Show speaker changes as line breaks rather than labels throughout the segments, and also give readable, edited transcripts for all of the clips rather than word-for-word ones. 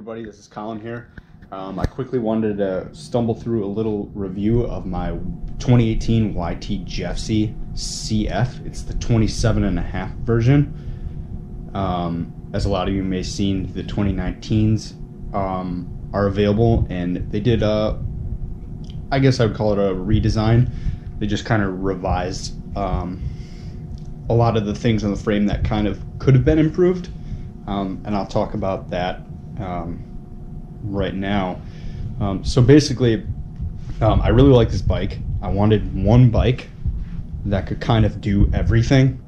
everybody, this is Collin here. I quickly wanted to stumble through a little review of my 2018 YT Jeffsy CF. It's the 27.5 version. As a lot of you may have seen, the 2019s are available, and they did, I guess I would call it a redesign. They just kind of revised a lot of the things on the frame that kind of could have been improved. And I'll talk about that right now. So basically, I really like this bike. I wanted one bike that could kind of do everything.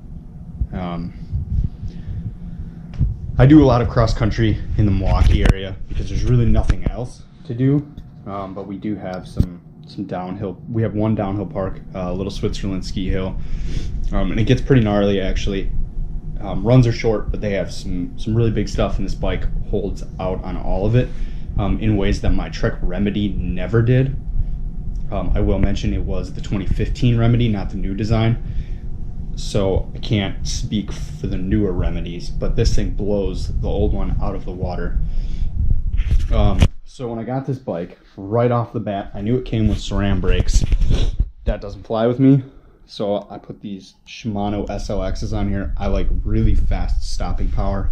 I do a lot of cross country in the Milwaukee area because there's really nothing else to do. But we do have some downhill. We have one downhill park, Little Switzerland ski hill, and it gets pretty gnarly actually. Runs are short, but they have some really big stuff, and this bike holds out on all of it in ways that my Trek Remedy never did. I will mention it was the 2015 Remedy, not the new design, so I can't speak for the newer Remedies, but this thing blows the old one out of the water. So when I got this bike, right off the bat, I knew it came with SRAM brakes. That doesn't fly with me. So I put these Shimano SLXs on here. I like really fast stopping power.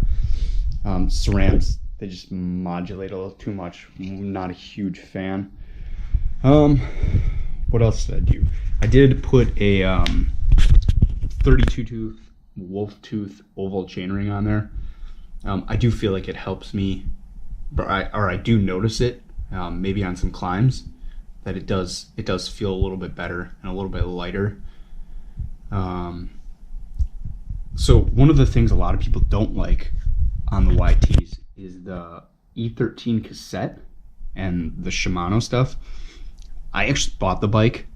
SRAMs, they just modulate a little too much. I'm not a huge fan. What else did I do? I did put a 32 tooth wolf tooth oval chainring on there. I do feel like it helps me, or I do notice it, maybe on some climbs, that it does feel a little bit better and a little bit lighter. So one of the things a lot of people don't like on the YTs is the E13 cassette and the Shimano stuff. I actually bought the bike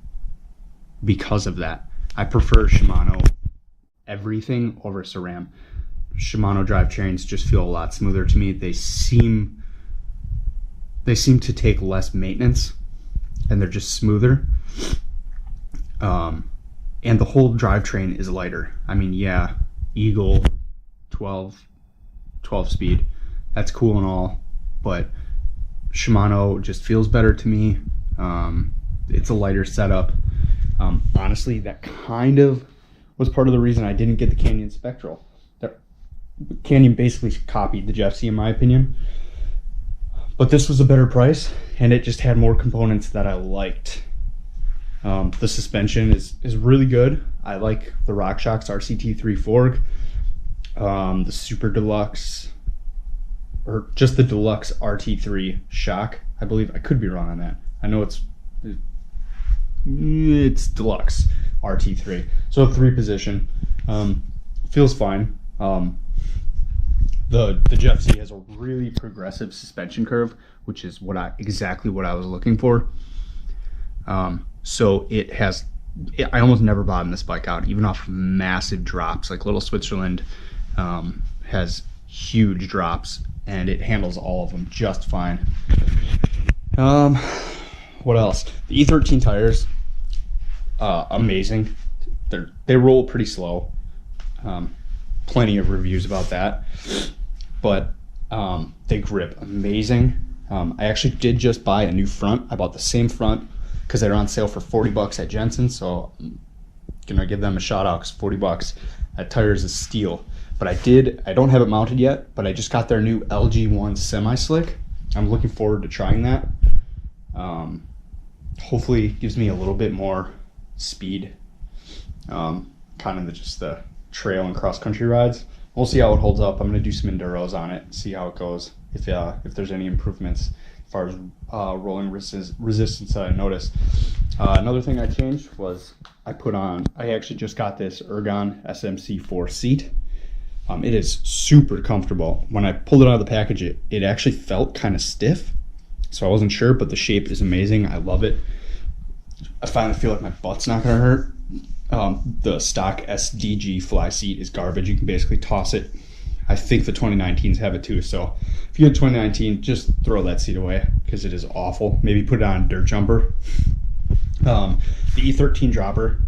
because of that. I prefer Shimano everything over SRAM. Shimano drivetrains just feel a lot smoother to me. They seem to take less maintenance, and they're just smoother. And the whole drivetrain is lighter. I mean, yeah, Eagle 12 speed, that's cool and all, but Shimano just feels better to me. It's a lighter setup. Honestly, that kind of was part of the reason I didn't get the Canyon Spectral. Canyon basically copied the Jeffsy in my opinion, but this was a better price, and it just had more components that I liked. The suspension is really good. I like the RockShox RCT3 fork, the Super Deluxe, or just the Deluxe RT3 shock. I believe, I could be wrong on that. I know it's Deluxe RT3. So 3-position, feels fine. The Jeffsy has a really progressive suspension curve, which is exactly what I was looking for. So I almost never bottom this bike out, even off massive drops. Like Little Switzerland has huge drops, and it handles all of them just fine. What else? The E13 tires, amazing. They roll pretty slow. Plenty of reviews about that, but they grip amazing. I actually did just buy a new front. I bought the same front because they're on sale for $40 at Jensen, so I'm gonna give them a shout out because $40. That tire is a steal. But I don't have it mounted yet, but I just got their new LG1 semi-slick. I'm looking forward to trying that. Hopefully it gives me a little bit more speed, kind of just the trail and cross-country rides. We'll see how it holds up. I'm gonna do some enduros on it, see how it goes, if there's any improvements as far as rolling resistance that I noticed. Another thing I changed was I actually just got this Ergon SMC4 seat. It is super comfortable. When I pulled it out of the package, it actually felt kind of stiff, so I wasn't sure, but the shape is amazing. I love it. I finally feel like my butt's not gonna hurt. The stock SDG fly seat is garbage. You can basically toss it. I think the 2019s have it too, so if you get 2019, just throw that seat away because it is awful. Maybe put it on a dirt jumper. The E13 dropper,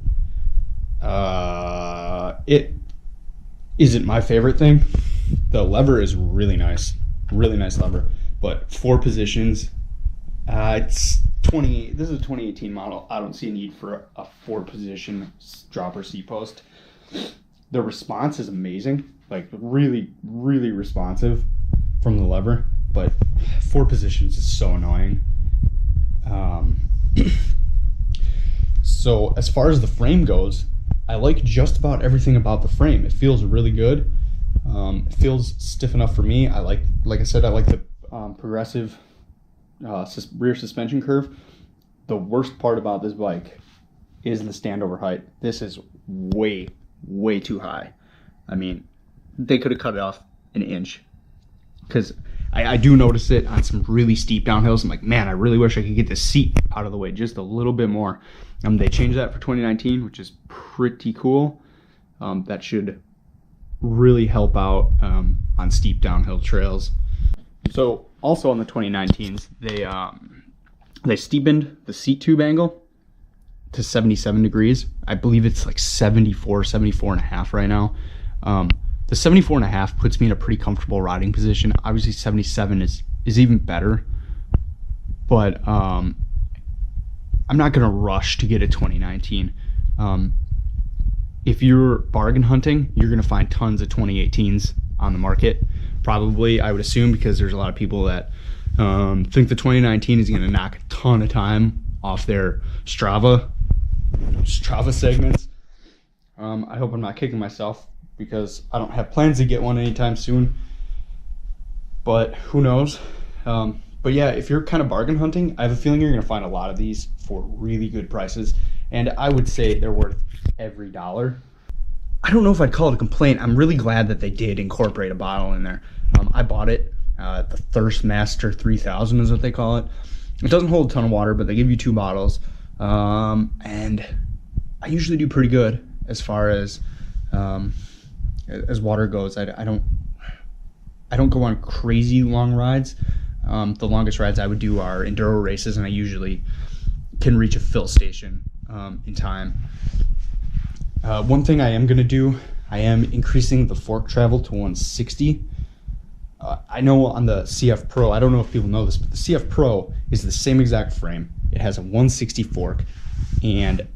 it isn't my favorite thing. The lever is really nice lever, But 4 positions, it's 20. This is a 2018 model. I don't see a need for a 4-position dropper seat post. The response is amazing, like really, really responsive from the lever. But 4 positions is so annoying. So as far as the frame goes, I like just about everything about the frame. It feels really good. It feels stiff enough for me. Like I said, I like the progressive rear suspension curve. The worst part about this bike is the standover height. This is way, way too high. I mean, they could have cut it off an inch, because I do notice it on some really steep downhills. I'm like, man, I really wish I could get the seat out of the way just a little bit more. They changed that for 2019, which is pretty cool. That should really help out on steep downhill trails. So also on the 2019s, they steepened the seat tube angle to 77 degrees. I believe it's like 74 and a half right now. The 74 and a half puts me in a pretty comfortable riding position. Obviously 77 is even better, but I'm not gonna rush to get a 2019. If you're bargain hunting, you're gonna find tons of 2018s on the market. Probably, I would assume, because there's a lot of people that think the 2019 is gonna knock a ton of time off their Strava segments. I hope I'm not kicking myself, because I don't have plans to get one anytime soon, but who knows. But yeah, if you're kind of bargain hunting, I have a feeling you're going to find a lot of these for really good prices, and I would say they're worth every dollar. I don't know if I'd call it a complaint. I'm really glad that they did incorporate a bottle in there. I bought it, the Thirstmaster 3000 is what they call it. It doesn't hold a ton of water, but they give you 2 bottles, and I usually do pretty good as far as water goes. I don't go on crazy long rides. The longest rides I would do are enduro races, and I usually can reach a fill station in time. One thing I am going to do, I am increasing the fork travel to 160. I know on the CF Pro, I don't know if people know this, but the CF Pro is the same exact frame. It has a 160 fork, and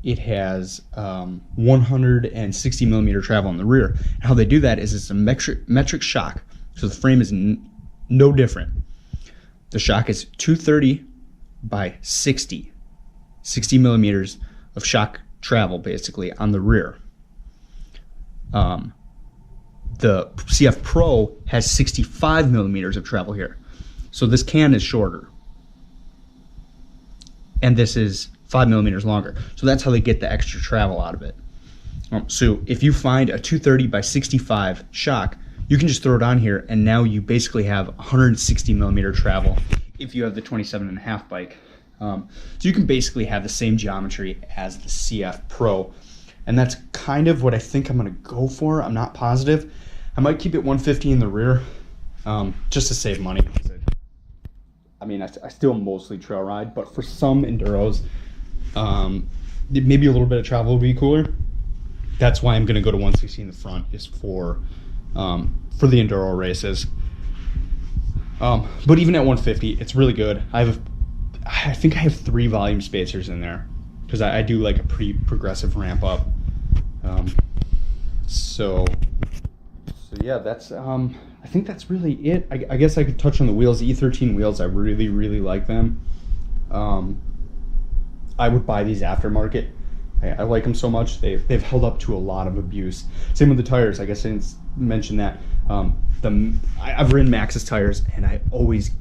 it has 160 millimeter travel in the rear. And how they do that is it's a metric shock, so the frame is no different. The shock is 230 by 60 millimeters of shock travel, basically, on the rear. The CF Pro has 65 millimeters of travel here. So this can is shorter, and this is 5 millimeters longer. So that's how they get the extra travel out of it. So if you find a 230 by 65 shock, you can just throw it on here, and now you basically have 160 millimeter travel if you have the 27.5 bike. So you can basically have the same geometry as the CF Pro, and that's kind of what I think I'm going to go for. I'm not positive. I might keep it 150 in the rear, just to save money. I mean, I still mostly trail ride, but for some enduros, maybe a little bit of travel would be cooler. That's why I'm going to go to 160 in the front, is for the enduro races. But even at 150, it's really good. I think I have 3 volume spacers in there, because I do like a pretty progressive ramp up. So yeah, that's I think that's really it. I guess I could touch on the wheels. The E13 wheels, I really, really like them. I would buy these aftermarket. I like them so much. They've held up to a lot of abuse. Same with the tires. I guess I didn't mention that. I've ridden Maxxis tires, and I always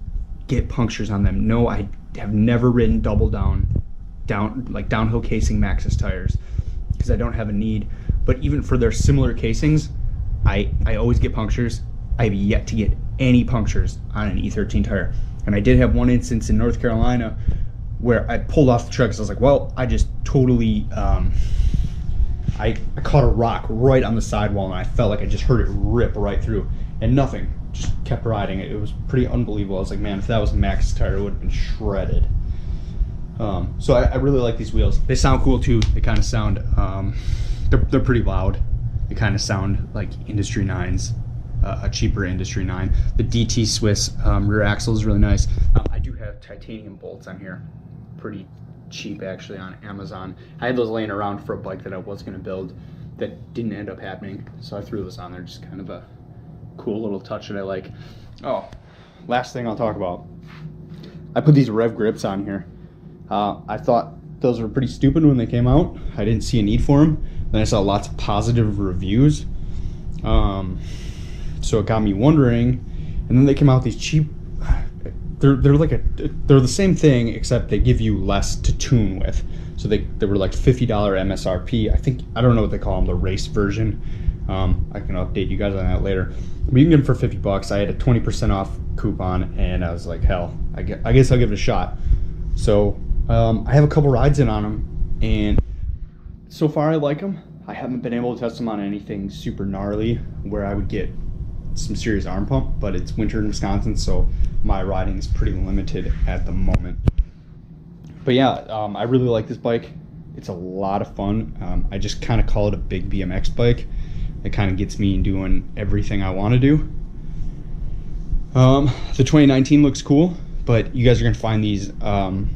get punctures on them. No, I have never ridden double downhill casing Maxxis tires, because I don't have a need. But even for their similar casings, I always get punctures. I have yet to get any punctures on an E13 tire. And I did have one instance in North Carolina where I pulled off the truck, because I was like, well, I just totally, I caught a rock right on the sidewall, and I felt like I just heard it rip right through, and nothing, just kept riding. It was pretty unbelievable. I was like, man, if that was a Maxxis tire, it would have been shredded. So I really like these wheels. They sound cool too. They kind of sound, they're pretty loud. They kind of sound like Industry 9s. a cheaper Industry 9. The DT Swiss rear axle is really nice. I do have titanium bolts on here, pretty cheap actually on Amazon. I had those laying around for a bike that I was going to build that didn't end up happening, so I threw those on there. Just kind of a cool little touch that I like. Oh, last thing I'll talk about. I put these rev grips on here. I thought those were pretty stupid when they came out. I didn't see a need for them. Then I saw lots of positive reviews. So it got me wondering. And then they came out with these cheap. They're the same thing except they give you less to tune with. So they were like $50 MSRP. I don't know what they call them, the race version. I can update you guys on that later. But you can get them for 50 bucks. I had a 20% off coupon, and I was like, hell, I guess I'll give it a shot. So I have a couple rides in on them, and so far I like them. I haven't been able to test them on anything super gnarly where I would get some serious arm pump, but it's winter in Wisconsin, so my riding is pretty limited at the moment. But yeah, I really like this bike. It's a lot of fun. I just kind of call it a big BMX bike. It kind of gets me doing everything I want to do. The 2019 looks cool, but you guys are gonna find these on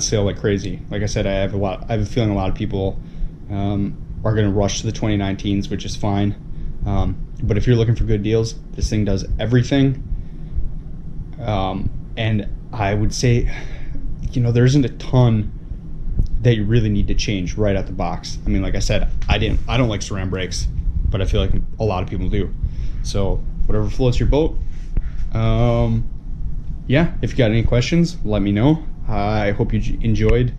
sale like crazy. Like I said, I have a feeling a lot of people are gonna rush to the 2019s, which is fine. But if you're looking for good deals, this thing does everything. And I would say, there isn't a ton that you really need to change right out the box. I mean, like I said, I don't like SRAM brakes, but I feel like a lot of people do. So whatever floats your boat. Yeah, if you got any questions, let me know. I hope you enjoyed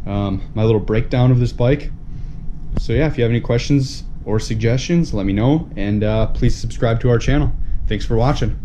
my little breakdown of this bike. So yeah, if you have any questions or suggestions, let me know, and please subscribe to our channel. Thanks for watching.